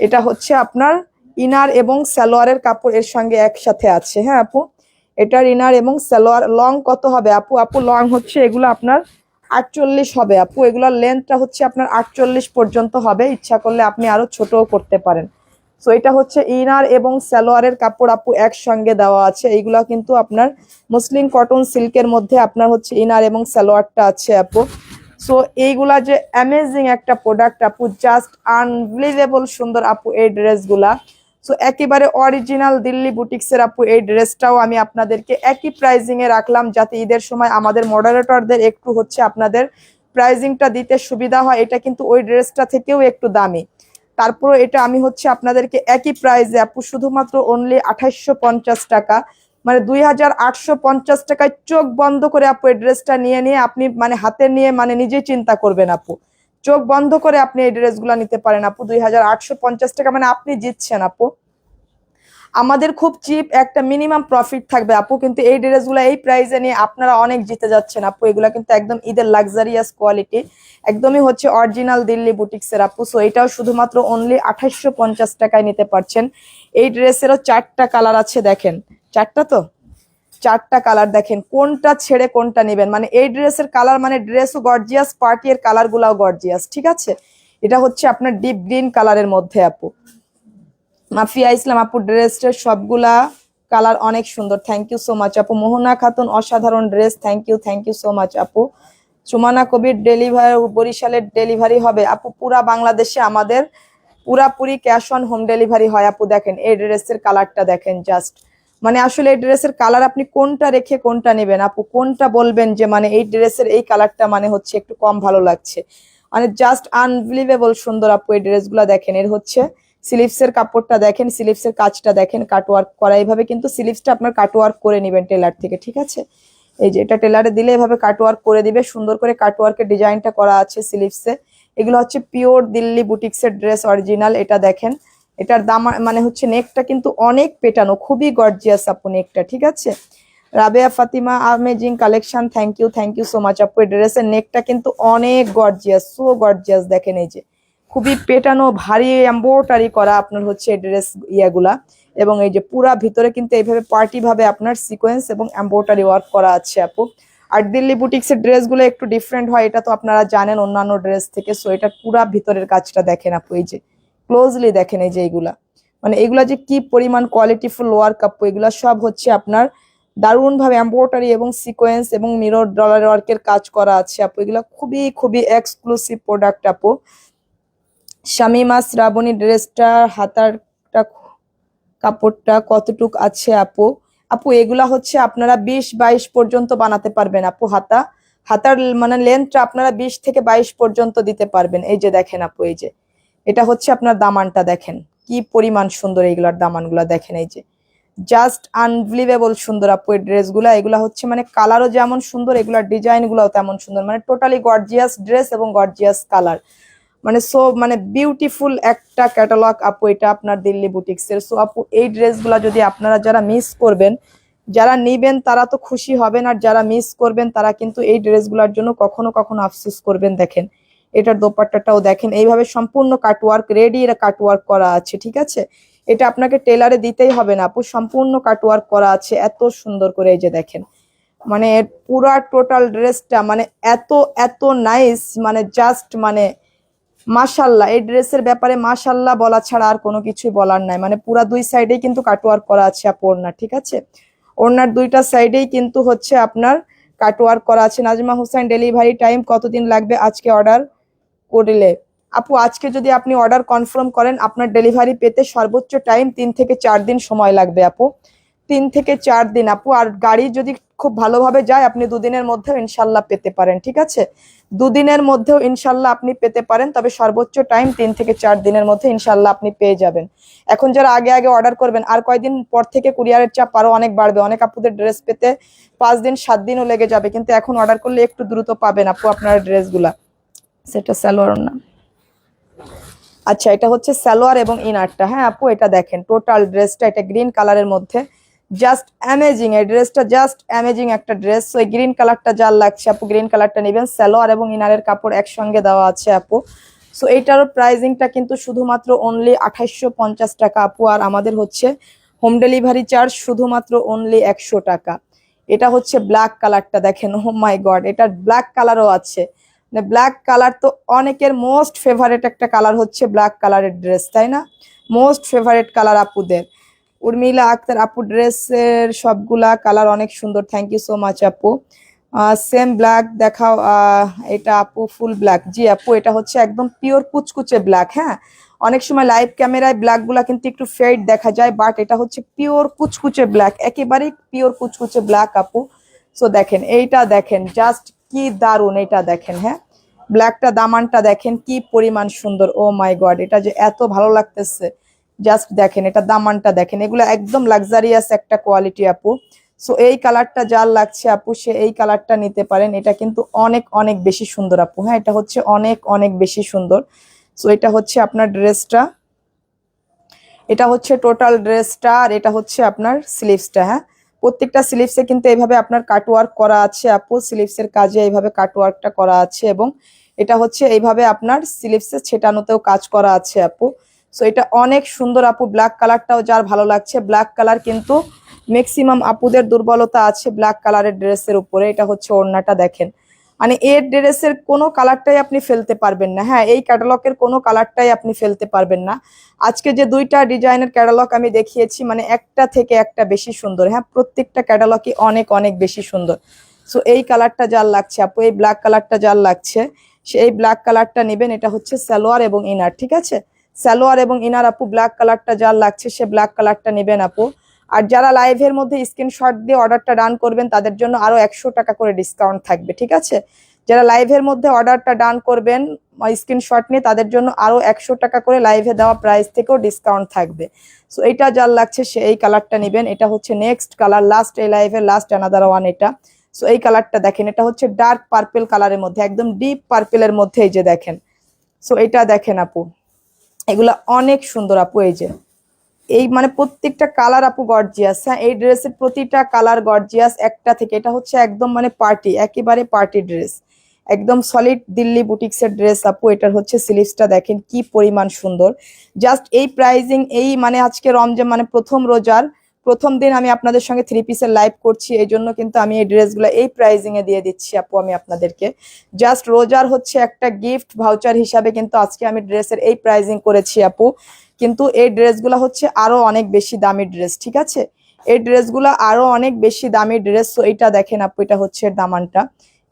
এটা হচ্ছে আপনার ইনার এবং সালোয়ারের কাপড় এর সঙ্গে একসাথে আছে। হ্যাঁ আপু, এটার ইনার এবং সালোয়ার লং কত হবে আপু? আপু লং হচ্ছে এগুলো আপনার 48 হবে আপু। এগুলোর লেন্থটা হচ্ছে আপনার 48 পর্যন্ত হবে, ইচ্ছা করলে আপনি আরো ছোটও করতে পারেন। সো এটা হচ্ছে ইনার এবং সালোয়ারের কাপড় আপু একসঙ্গে দেওয়া আছে। এইগুলা কিন্তু আপনার মুসলিম কটন সিল্কের মধ্যে আপনার হচ্ছে ইনার এবং সালোয়ারটা আছে আপু। সো এইগুলা যে অ্যামেজিং একটা প্রোডাক্ট আপু, জাস্ট আনবিলিভেবল সুন্দর আপু এই ড্রেসগুলা। সো একেবারে অরিজিনাল দিল্লি বুটিক্সের আপু এই ড্রেসটাও আমি আপনাদেরকে একই প্রাইজিং এ রাখলাম, যাতে ঈদের সময় আমাদের মডারেটরদের একটু হচ্ছে আপনাদের প্রাইজিংটা দিতে সুবিধা হয়। এটা কিন্তু ওই ড্রেসটা থেকেও একটু দামি, তারপরে এটা আমি হচ্ছে আপনাদেরকে একই প্রাইসে আপু শুধুমাত্র অনলি 2850 টাকা, মানে 2850 টাকায় চোখ বন্ধ করে আপু এই ড্রেসটা নিয়ে আপনি মানে হাতে নিয়ে মানে নিজেই চিন্তা করবেন আপু, চোখ বন্ধ করে আপনি এই ড্রেসগুলো নিতে পারেন আপু। 2850 টাকা মানে আপনি জিতছেন আপু। আমাদের খুব চিপ একটা মিনিমাম প্রফিট থাকবে আপু, কিন্তু এই ড্রেসগুলো এই প্রাইসে নিয়ে আপনারা অনেক জিতে যাচ্ছেন আপু। এগুলা কিন্তু একদম ঈদের লাক্সারিয়াস কোয়ালিটি, একদমই হচ্ছে অরিজিনাল দিল্লি বুটিক্সের আপু। সো এটাও শুধুমাত্র অনলি 2850 টাকায় নিতে পারছেন। এই ড্রেসেরও 4টা কালার আছে, দেখেন 4টা, তো 4টা কালার দেখেন, কোনটা ছেড়ে কোনটা নেবেন। মানে এই ড্রেসের কালার মানে ড্রেসও গর্জিয়াস, পার্টি এর কালার গুলাও গর্জিয়াস, ঠিক আছে। এটা হচ্ছে আপনার ডিপ গ্রিন কালারের মধ্যে আপু। মাফিয়া ইসলাম আপু ড্রেসের সবগুলা কালার অনেক সুন্দর, থ্যাংক ইউ সো মাচ আপু। মোহনা খাতুন অসাধারণ dress, thank you so much আপু। সুমানা কবির ডেলিভারি বরিশালের ডেলিভারি হবে আপু, পুরা বাংলাদেশে আমাদের পুরাপুরি ক্যাশ অন হোম ডেলিভারি হয় আপু। দেখেন এই ড্রেসের কালারটা দেখেন, জাস্ট মানে আসলে এই ড্রেসের কালার আপনি কোনটা রেখে কোনটা নেবেন আপু, কোনটা বলবেন যে মানে এই ড্রেসের এই কালারটা মানে হচ্ছে একটু কম ভালো লাগছে, মানে জাস্ট আনবিলিভেবল সুন্দর আপু এই ড্রেসগুলো। দেখেন এর হচ্ছে স্লিভসের কাপড়টা দেখেন, স্লিভসের কাজটা দেখেন, কাটওয়ার্ক করা, এইভাবে কিন্তু স্লিভসটা আপনার কাটওয়ার্ক করে নেবেন টেলার থেকে, ঠিক আছে। এই যে এটা টেলারে দিলে এভাবে কাটওয়ার্ক করে দিবে, সুন্দর করে কাটওয়ার্কের ডিজাইনটা করা আছে স্লিভসে। এগুলো হচ্ছে পিওর দিল্লি বুটিক্সের ড্রেস অরিজিনাল। এটা দেখেন, এটার দাম মানে হচ্ছে নেকটা কিন্তু অনেক পেটানো, খুবই গর্জিয়াস আপু নেকটা, ঠিক আছে। Rabeya Fatima amazing collection, thank you so much আপু। এই ড্রেসের নেকটা কিন্তু অনেক গর্জিয়াস, সো গর্জিয়াস, দেখেন এই যে খুবই পেটানো ভারী এমব্রয়ডারি করা আপনার হচ্ছে ড্রেস ইয়াগুলা, এবং এই যে পুরা ভিতরে কিন্তু এইভাবে পার্টি ভাবে আপনার সিকোয়েন্স এবং এমব্রয়ডারি ওয়ার্ক করা আছে আপু। আর দিল্লি বুটিক্সের ড্রেসগুলো একটু ডিফারেন্ট হয়, এটা তো আপনারা জানেন অন্যান্য ড্রেস থেকে। সো এটা পুরা ভিতরের কাজটা দেখেন আপু, এই যে ক্লোজলি দেখেন এই যে এইগুলা, মানে এগুলা যে কি পরিমাণ কোয়ালিটিফুল ওয়ার্ক আপু। এগুলা সব হচ্ছে আপনার দারুণ ভাবে এমব্রয়ডারি এবং সিকোয়েন্স এবং মিরর ডলার ওয়ার্কের কাজ করা আছে আপু। এগুলা খুবই খুবই এক্সক্লুসিভ প্রোডাক্ট আপু। শামিমা শ্রাবণী ড্রেসটার হাতারটা কাপড়টা কতটুক আছে আপু? আপু এগুলা হচ্ছে আপনারা 20-22 পর্যন্ত বানাতে পারবেন আপু। হাতার মানে লেন্থটা আপনারা 20 থেকে 22 পর্যন্ত দিতে পারবেন। এই যে দেখেন আপু, এই যে এটা হচ্ছে আপনার দামানটা দেখেন কি পরিমাণ সুন্দর, এইগুলার দামানগুলা দেখেন, এই যে জাস্ট আনবিলিভেবল সুন্দর আপু এই ড্রেসগুলা। এগুলা হচ্ছে মানে কালারও যেমন সুন্দর, এগুলার ডিজাইন গুলাও তেমন সুন্দর, মানে টোটালি গর্জিয়াস ড্রেস এবং গর্জিয়াস কালার, মানে সো মানে বিউটিফুল একটা ক্যাটালগ আপু এটা আপনার দিল্লি বুটিক্সের। সো আপু এই ড্রেসগুলা যদি আপনারা যারা মিস করবেন, যারা নিবেন তারা তো খুশি হবেন, আর যারা মিস করবেন তারা কিন্তু এই ড্রেসগুলোর জন্য কখনো কখনো আফসোস করবেন। দেখেন এটার দোপাট্টাটাও দেখেন, এইভাবে সম্পূর্ণ কাটওয়ার্ক রেডি কাটওয়ার্ক করা আছে, ঠিক আছে। এটা আপনাকে টেলারে দিতেই হবে না আপু, সম্পূর্ণ কাটওয়ার্ক করা আছে এত সুন্দর করে। এই যে দেখেন মানে পুরা টোটাল ড্রেসটা মানে এত এত নাইস, মানে জাস্ট মানে মাশাল্লাহ। এই ড্রেসের ব্যাপারে মাশাল্লাহ বলা ছাড়া আর কোনো কিছুই বলার নাই, মানে পুরা দুই সাইডেই কিন্তু কাটওয়ার্ক করা আছে আপু ওড়না, ঠিক আছে। ওড়নার দুইটা সাইডেই কিন্তু হচ্ছে আপনার কাটওয়ার্ক করা আছে। নাজমা হোসেন ডেলিভারি টাইম কতদিন লাগবে আজকে অর্ডার করলে? আপু আজকে যদি আপনি অর্ডার কনফার্ম করেন আপনার ডেলিভারি পেতে সর্বোচ্চ টাইম 3 থেকে 4 দিন সময় লাগবে আপু, 3 থেকে 4 দিন আপু। আর গাড়ি যদি খুব ভালোভাবে যায় আপনি 2 দিনের মধ্যেও ইনশাল্লাহ পেতে পারেন, ঠিক আছে। 2 দিনের মধ্যেও ইনশাল্লাহ আপনি পেতে পারেন, তবে সর্বোচ্চ টাইম 3 থেকে 4 দিনের মধ্যে ইনশাল্লাহ আপনি পেয়ে যাবেন। এখন যারা আগে আগে অর্ডার করবেন, আর কয়েকদিন পর থেকে কুরিয়ারের চাপ আরো অনেক বাড়বে, অনেক আপুদের ড্রেস পেতে 5 দিন 7 দিনও লেগে যাবে, কিন্তু এখন অর্ডার করলে একটু দ্রুত পাবেন আপু আপনার ড্রেসগুলা। সেটা সালোয়ার না, আচ্ছা এটা হচ্ছে সালোয়ার এবং ইনারটা। হ্যাঁ আপু এটা দেখেন টোটাল ড্রেসটা, এটা গ্রিন কালারের মধ্যে জাস্ট অ্যামেজিং, এই ড্রেসটা জাস্ট অ্যামেজিং একটা ড্রেস। ওই গ্রিন কালারটা যার লাগছে আপু গ্রিন কালারটা নেবেন। সালোয়ার এবং ইনারের কাপড় একসঙ্গে দেওয়া আছে আপু। সো এইটারও প্রাইসিংটা কিন্তু শুধুমাত্র অনলি 2850 টাকা আপু। আর আমাদের হচ্ছে হোম ডেলিভারি চার্জ শুধুমাত্র অনলি 100 টাকা। এটা হচ্ছে ব্ল্যাক কালারটা দেখেন, ও মাই গড, এটার ব্ল্যাক কালারও আছে। মানে ব্ল্যাক কালার তো অনেকের মোস্ট ফেভারিট একটা কালার হচ্ছে ব্ল্যাক কালারের ড্রেস, তাই না? মোস্ট ফেভারিট কালার আপুদের। উর্মিলা আক্তার আপু ড্রেসের সবগুলা কালার অনেক সুন্দর, থ্যাংক ইউ সো মাচ আপু। সেম ব্ল্যাক দেখাও। এটা আপু ফুল ব্ল্যাক। জি আপু, এটা হচ্ছে একদম পিওর কুচকুচে ব্ল্যাক। হ্যাঁ, অনেক সময় লাইভ ক্যামেরায় ব্ল্যাক গুলা কিন্তু একটু ফেড দেখা যায়, বাট এটা হচ্ছে পিওর কুচকুচে ব্ল্যাক, একেবারেই পিওর কুচকুচে ব্ল্যাক আপু। সো দেখেন, এইটা দেখেন, জাস্ট কি দারুন, এটা দেখেন। হ্যাঁ, ব্ল্যাকটা দামানটা দেখেন কি পরিমাণ সুন্দর। ও মাই গড, এটা যে এত ভালো লাগতেছে, জাস্ট দেখেন, এটা দামানটা দেখেন, এগুলো একদম লাক্সারিয়াস একটা কোয়ালিটি আপু। সো এই কালারটা যার লাগছে আপু, সে এই কালারটা নিতে পারেন। এটা কিন্তু অনেক অনেক বেশি সুন্দর আপু। হ্যাঁ, এটা হচ্ছে অনেক অনেক বেশি সুন্দর। সো এটা হচ্ছে আপনার ড্রেসটা, এটা হচ্ছে টোটাল ড্রেসটা, আর এটা হচ্ছে আপনার স্লিভসটা। হ্যাঁ, প্রত্যেকটা স্লিভসে কিন্তু এইভাবে আপনার কাটওয়ার্ক করা আছে আপু, স্লিভসের কাজে এইভাবে কাটওয়ার্কটা করা আছে, এবং এটা হচ্ছে এইভাবে আপনার স্লিভসে ছেটানোতেও কাজ করা আছে আপু। সো এটা অনেক সুন্দর আপু। ব্ল্যাক কালারটাও যার ভালো লাগছে, ব্ল্যাক কালার কিন্তু ম্যাক্সিমাম আপুদের দুর্বলতা আছে ব্ল্যাক কালারের ড্রেসের উপরে। এটা হচ্ছে ওড়নাটা দেখেন, মানে এর ড্রেসের কোনো কালারটাই আপনি ফেলতে পারবেন না। হ্যাঁ, এই ক্যাটালগের কোনো কালারটাই আপনি ফেলতে পারবেন না। আজকে যে দুইটা ডিজাইনের ক্যাটালগ আমি দেখিয়েছি, মানে একটা থেকে একটা বেশি সুন্দর। হ্যাঁ, প্রত্যেকটা ক্যাটালগই অনেক অনেক বেশি সুন্দর। সো এই কালারটা যার লাগছে আপু, এই ব্ল্যাক কালারটা যার লাগছে, সেই ব্ল্যাক কালারটা নেবেন। এটা হচ্ছে সালোয়ার এবং ইনার, ঠিক আছে? সালোয়ার এবং ইনার আপু, ব্ল্যাক কালারটা যার লাগছে সে ব্ল্যাক কালারটা নেবেন আপু। আর যারা লাইভের মধ্যে স্ক্রিনশট দিয়ে অর্ডারটা ডান করবেন, তাদের জন্য আরো 100 টাকা করে ডিসকাউন্ট থাকবে, ঠিক আছে? যারা লাইভের মধ্যে অর্ডারটা ডান করবেন স্ক্রিনশট নিয়ে, তাদের জন্য আরো 100 টাকা করে লাইভে দেওয়া প্রাইস থেকেও ডিসকাউন্ট থাকবে। সো এটা যার লাগছে সে এই কালারটা নেবেন। এটা হচ্ছে নেক্সট কালার, লাস্ট এই লাইভের লাস্ট অ্যানাদার ওয়ান এটা। সো এই কালারটা দেখেন, এটা হচ্ছে ডার্ক পার্পল কালারের মধ্যে, একদম ডিপ পার্পেলের মধ্যে, এই যে দেখেন। সো এটা দেখেন আপু, এগুলা অনেক সুন্দর আপু। এই যে এই মানে প্রত্যেকটা কালার আপু গর্জিয়াস। হ্যাঁ, এই ড্রেসের প্রতিটা কালার গর্জিয়াস একটা থেকে। এটা হচ্ছে একদম মানে পার্টি, একেবারে পার্টি ড্রেস, একদম সলিড দিল্লি বুটিক্সের ড্রেস আপু। এটার হচ্ছে স্লিভসটা দেখেন কি পরিমাণ সুন্দর। জাস্ট এই প্রাইজিং, এই মানে আজকে রমজান মানে প্রথম রোজার প্রথম দিন আমি আপনাদের সঙ্গে 3 পিসের লাইভ করছি, এই জন্য কিন্তু আমি এই ড্রেসগুলো এই প্রাইজিং এ দিয়ে দিচ্ছি আপু আমি আপনাদেরকে। জাস্ট রোজার হচ্ছে একটা গিফট ভাউচার হিসাবে কিন্তু আজকে আমি ড্রেসের এই প্রাইজিং করেছি আপু। কিন্তু এই ড্রেসগুলো হচ্ছে আরো অনেক বেশি দামি ড্রেস, ঠিক আছে? এই ড্রেসগুলো আরো অনেক বেশি দামি ড্রেস। তো এটা দেখেন আপু, এটা হচ্ছে দামানটা,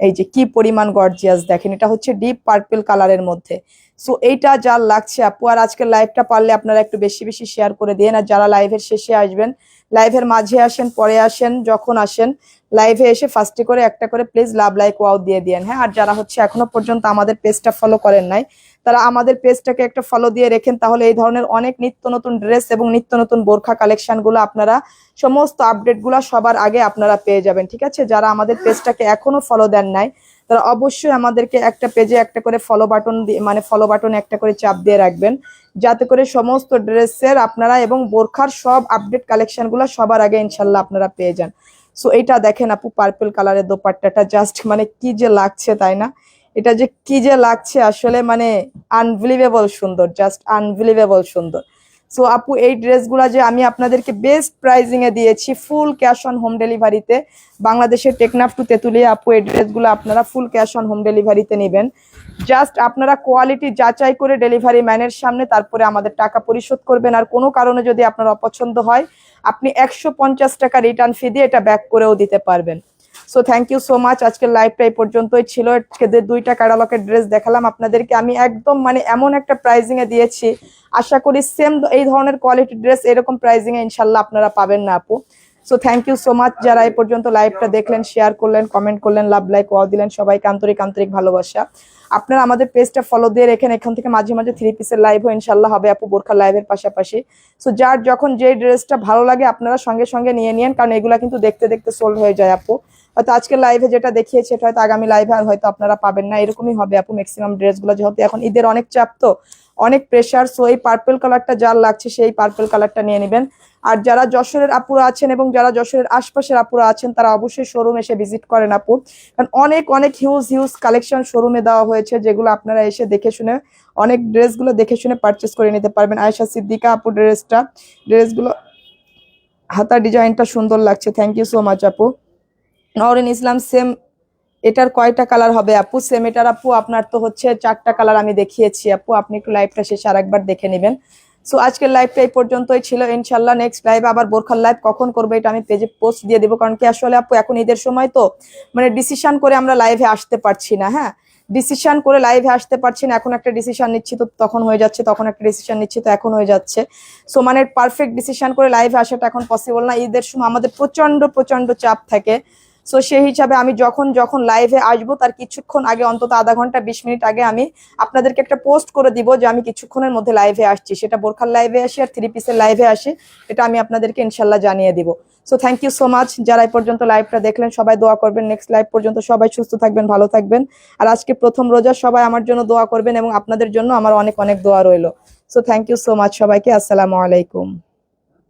এই যে কি পরিমাণ গর্জিয়াস দেখেন, এটা হচ্ছে ডিপ পার্পল কালারের মধ্যে। সো এইটা যার লাগছে আপু, আর আজকের লাইভটা পারলে আপনারা একটু বেশি বেশি শেয়ার করে দিন। আর যারা লাইভের শেষে আসবেন, লাইভের মাঝে আসেন, পরে আসেন, যখন আসেন লাইভে এসে ফার্স্টে করে একটা করে প্লিজ লাভ লাইক ওয়াও দিয়ে দিন। হ্যাঁ, আর যারা হচ্ছে এখনো পর্যন্ত আমাদের পেজটা ফলো করেন নাই, তারা আমাদের পেজটাকে একটা ফলো দিয়ে রেখেন, তাহলে এই ধরনের অনেক নিত্য নতুন ড্রেস এবং নিত্য নতুন বোরখা কালেকশন গুলো আপনারা সমস্ত আপডেট গুলা সবার আগে আপনারা পেয়ে যাবেন, ঠিক আছে? যারা আমাদের পেজটাকে এখনো ফলো দেন নাই, তারা অবশ্যই আমাদেরকে একটা পেজে একটা করে ফলো বাটন দিয়ে, মানে ফলো বাটনে একটা করে চাপ দিয়ে রাখবেন, যাতে করে সমস্ত ড্রেসের আপনারা এবং বোরখার সব আপডেট কালেকশন গুলো সবার আগে ইনশাল্লাহ আপনারা পেয়ে যান। সো এইটা দেখেন আপু, পার্পল কালারের দোপাট্টাটা জাস্ট মানে কি যে লাগছে, তাই না? এটা যে কি যে লাগছে আসলে, মানে আনবিলিভেবল সুন্দর, জাস্ট আনবিলিভেবল সুন্দর। সো আপু, এই ড্রেসগুলা যে আমি আপনাদেরকে বেস্ট প্রাইজিং এ দিয়েছি, ফুল ক্যাশ অন হোম ডেলিভারিতে, বাংলাদেশের টেকনাফ টু তেতুলিয়া আপু, এই ড্রেসগুলো আপনারা ফুল ক্যাশ অন হোম ডেলিভারিতে নেবেন। জাস্ট আপনারা কোয়ালিটি যাচাই করে ডেলিভারি ম্যানের সামনে তারপরে আমাদের টাকা পরিশোধ করবেন। আর কোনো কারণে যদি আপনার অপছন্দ হয়, আপনি 150 টাকা রিটার্ন ফি দিয়ে এটা ব্যাক করেও দিতে পারবেন। So thank you so much. আজকের লাইভটা এই পর্যন্তই ছিল। আজকে দুইটা ক্যাটালগের ড্রেস দেখালাম আপনাদেরকে, আমি একদম মানে এমন একটা প্রাইজিং এ দিয়েছি, আশা করি সেম এই ধরনের কোয়ালিটি ড্রেস এরকম প্রাইজিং এ ইনশাল্লাহ আপনারা পাবেন না আপু। So thank you so much যারা এই পর্যন্ত লাইভটা দেখলেন, শেয়ার করলেন, কমেন্ট করলেন, লাভ লাইক ওয়াও দিলেন, সবাইকে আন্তরিক আন্তরিক ভালোবাসা। আপনারা আমাদের পেজটা ফলো দিয়ে রেখেন, এখান থেকে মাঝে মাঝে 3 পিসের লাইভও ইনশাল্লাহ হবে আপু, বোরখা লাইভের পাশাপাশি। সো যার যখন যে ড্রেসটা ভালো লাগে আপনারা সঙ্গে সঙ্গে নিয়ে নিন, কারণ এগুলা কিন্তু দেখতে দেখতে সোল্ড হয়ে যায় আপু। হয়তো আজকের লাইভে যেটা দেখিয়েছি এটা হয়তো আগামী লাইভে আর হয়তো আপনারা পাবেন না, এরকমই হবে আপু ম্যাক্সিমাম ড্রেসগুলো, যেহেতু এখন ঈদের অনেক চাপ, তো অনেক প্রেশার। সো এই পার্পল কালারটা যার লাগছে সেই পার্পল কালারটা নিয়ে নেবেন। আর যারা যশোরের আপুরা আছেন এবং যারা যশোরের আশপাশের আপুরা আছেন, তারা অবশ্যই শোরুম এসে ভিজিট করেন আপু, কারণ অনেক অনেক হিউজ হিউজ কালেকশন শোরুমে দেওয়া হয়েছে, যেগুলো আপনারা এসে দেখে শুনে অনেক ড্রেসগুলো দেখে শুনে পারচেস করে নিতে পারবেন। আয়েশা সিদ্দিকা আপু ড্রেসগুলো হাতা ডিজাইনটা সুন্দর লাগছে, থ্যাংক ইউ সো মাচ আপু। নওরিন ইসলাম, সেম এটার কয়টা কালার হবে আপু? সেম এটার আপু আপনার তো হচ্ছে 4টা কালার আমি দেখিয়েছি আপু, আপনি একটু লাইভটা শেষে আরেকবার দেখে নেবেন। সো আজকের লাইভটা এই পর্যন্তই ছিল। ইনশাল্লাহ নেক্সট লাইভে আবার বোরখার লাইভ কখন করবো এটা আমি পেজে পোস্ট দিয়ে দেবো, কারণ কি আসলে আপু এখন ঈদের সময় তো মানে ডিসিশন করে আমরা লাইভে আসতে পারছি না। হ্যাঁ, ডিসিশন করে লাইভে আসতে পারছি না, এখন একটা ডিসিশন নিচ্ছি তো তখন হয়ে যাচ্ছে, তখন একটা ডিসিশন নিচ্ছি তো এখন হয়ে যাচ্ছে। সো মানে পারফেক্ট ডিসিশন করে লাইভে আসাটা এখন পসিবল না। ঈদের সময় আমাদের প্রচন্ড প্রচন্ড চাপ থাকে। সো সেই হিসাবে আমি যখন যখন লাইভে আসবো তার কিছুক্ষণ আগে, অন্তত আধা ঘন্টা 20 মিনিট আগে আমি আপনাদেরকে একটা পোস্ট করে দিব যে আমি কিছুক্ষণের মধ্যে লাইভে আসছি, সেটা বোরখার লাইভে আসি আর 3 পিসের লাইভে আসি, এটা আমি আপনাদেরকে ইনশাল্লাহ জানিয়ে দিব। So thank you so much যারা এই পর্যন্ত লাইভটা দেখলেন, সবাই দোয়া করবেন নেক্সট লাইভ পর্যন্ত সবাই সুস্থ থাকবেন, ভালো থাকবেন। আর আজকে প্রথম রোজা, সবাই আমার জন্য দোয়া করবেন এবং আপনাদের জন্য আমার অনেক অনেক দোয়া রইলো। So thank you so much সবাইকে, আসসালামু আলাইকুম।